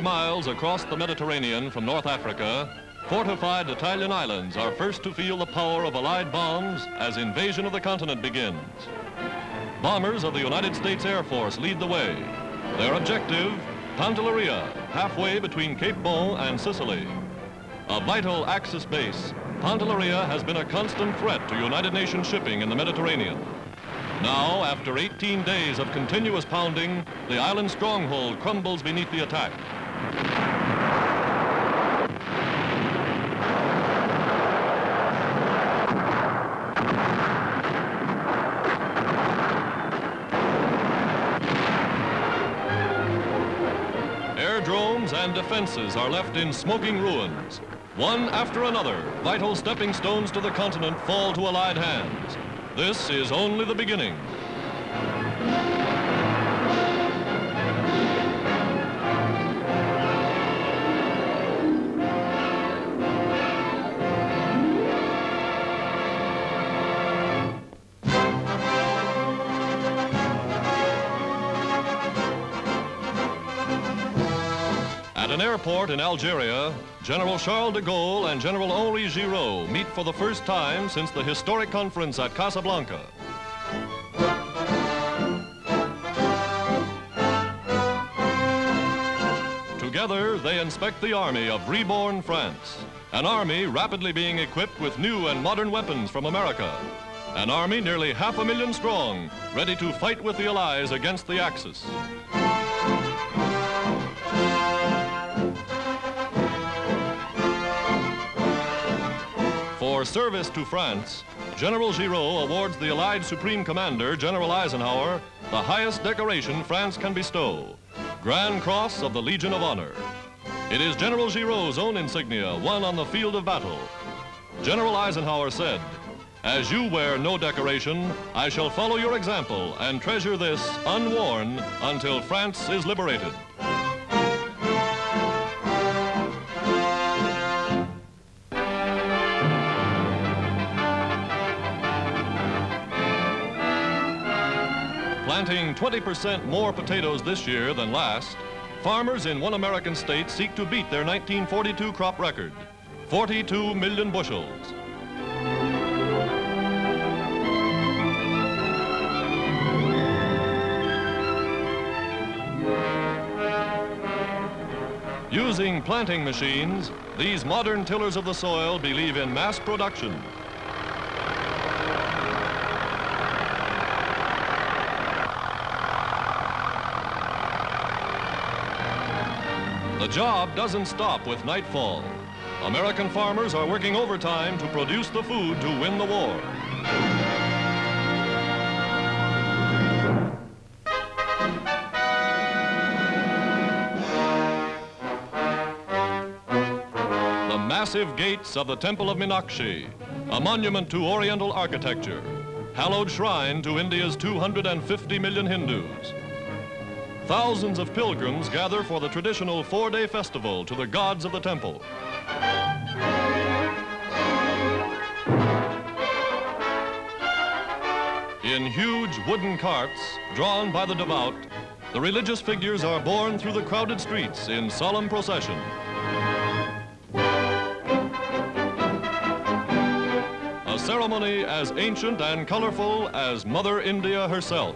miles across the Mediterranean from North Africa, fortified Italian islands are first to feel the power of Allied bombs as invasion of the continent begins. Bombers of the United States Air Force lead the way. Their objective, Pantelleria, halfway between Cape Bon and Sicily. A vital Axis base, Pantelleria has been a constant threat to United Nations shipping in the Mediterranean. Now, after 18 days of continuous pounding, the island stronghold crumbles beneath the attack. Aerodromes and defenses are left in smoking ruins. One after another, vital stepping stones to the continent fall to Allied hands. This is only the beginning. At an airport in Algeria, General Charles de Gaulle and General Henri Giraud meet for the first time since the historic conference at Casablanca. Together, they inspect the army of reborn France, an army rapidly being equipped with new and modern weapons from America, an army nearly 500,000 strong, ready to fight with the Allies against the Axis. For service to France, General Giraud awards the Allied Supreme Commander, General Eisenhower, the highest decoration France can bestow, Grand Cross of the Legion of Honor. It is General Giraud's own insignia, won on the field of battle. General Eisenhower said, "As you wear no decoration, I shall follow your example and treasure this unworn until France is liberated." Planting 20% more potatoes this year than last, farmers in one American state seek to beat their 1942 crop record, 42 million bushels. Using planting machines, these modern tillers of the soil believe in mass production. The job doesn't stop with nightfall. American farmers are working overtime to produce the food to win the war. The massive gates of the Temple of Meenakshi, a monument to Oriental architecture, hallowed shrine to India's 250 million Hindus. Thousands of pilgrims gather for the traditional 4-day festival to the gods of the temple. In huge wooden carts, drawn by the devout, the religious figures are borne through the crowded streets in solemn procession. A ceremony as ancient and colorful as Mother India herself.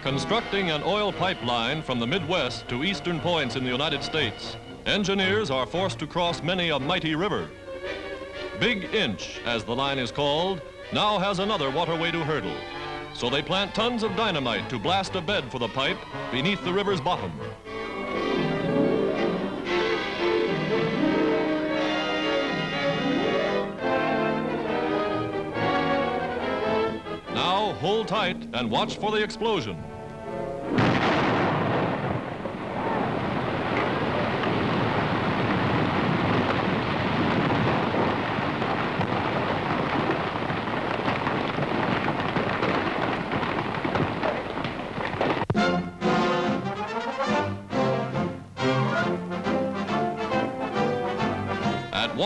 Constructing an oil pipeline from the Midwest to eastern points in the United States, engineers are forced to cross many a mighty river. Big Inch, as the line is called, now has another waterway to hurdle. So they plant tons of dynamite to blast a bed for the pipe beneath the river's bottom. Now hold tight and watch for the explosion.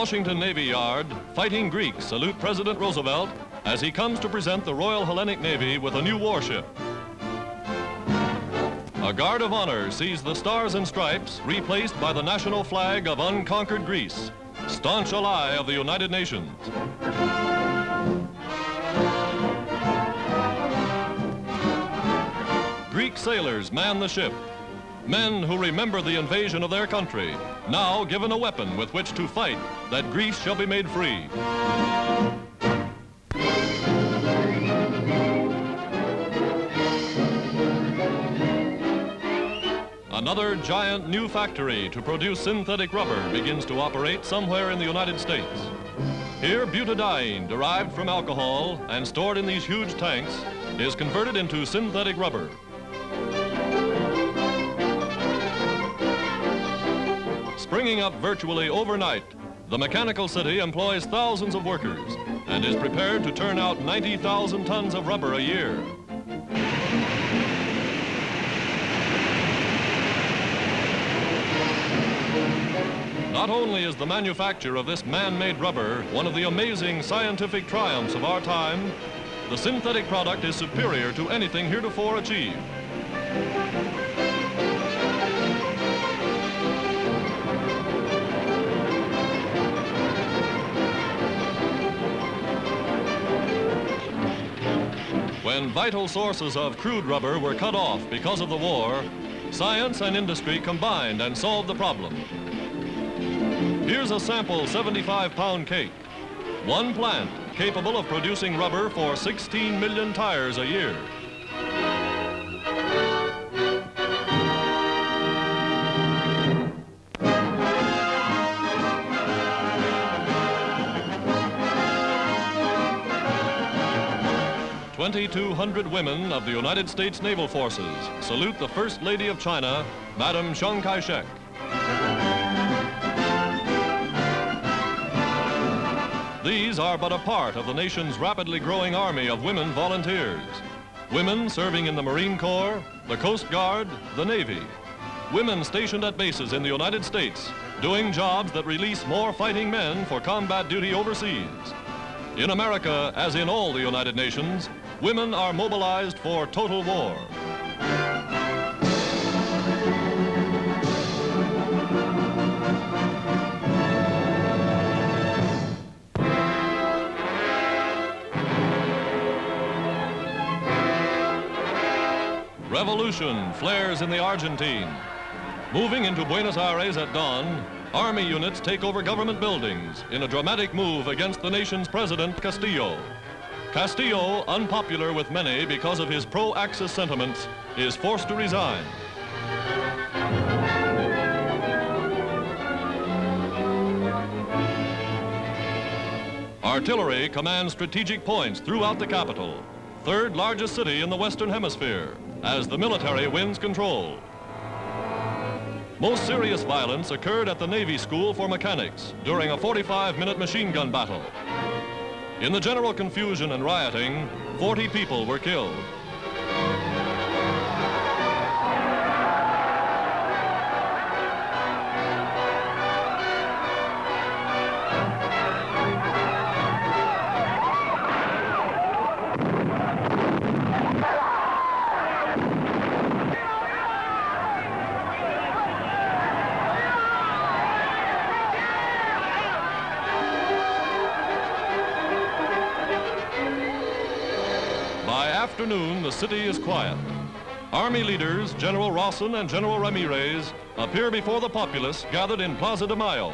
Washington Navy Yard, fighting Greeks salute President Roosevelt as he comes to present the Royal Hellenic Navy with a new warship. A guard of honor sees the stars and stripes replaced by the national flag of unconquered Greece, staunch ally of the United Nations. Greek sailors man the ship, men who remember the invasion of their country, now given a weapon with which to fight that Greece shall be made free. Another giant new factory to produce synthetic rubber begins to operate somewhere in the United States. Here, butadiene, derived from alcohol and stored in these huge tanks, is converted into synthetic rubber. Springing up virtually overnight, the mechanical city employs thousands of workers and is prepared to turn out 90,000 tons of rubber a year. Not only is the manufacture of this man-made rubber one of the amazing scientific triumphs of our time, the synthetic product is superior to anything heretofore achieved. When vital sources of crude rubber were cut off because of the war, science and industry combined and solved the problem. Here's a sample 75-pound cake. One plant capable of producing rubber for 16 million tires a year. "2,200 women of the United States Naval Forces salute the First Lady of China, Madam Chiang Kai-shek. These are but a part of the nation's rapidly growing army of women volunteers. Women serving in the Marine Corps, the Coast Guard, the Navy. Women stationed at bases in the United States, doing jobs that release more fighting men for combat duty overseas. In America, as in all the United Nations, women are mobilized for total war. Revolution flares in the Argentine. Moving into Buenos Aires at dawn, army units take over government buildings in a dramatic move against the nation's President Castillo. Castillo, unpopular with many because of his pro-Axis sentiments, is forced to resign. Artillery commands strategic points throughout the capital, third largest city in the Western Hemisphere, as the military wins control. Most serious violence occurred at the Navy School for Mechanics during a 45-minute machine gun battle. In the general confusion and rioting, 40 people were killed. By afternoon, the city is quiet. Army leaders, General Rawson and General Ramirez, appear before the populace gathered in Plaza de Mayo.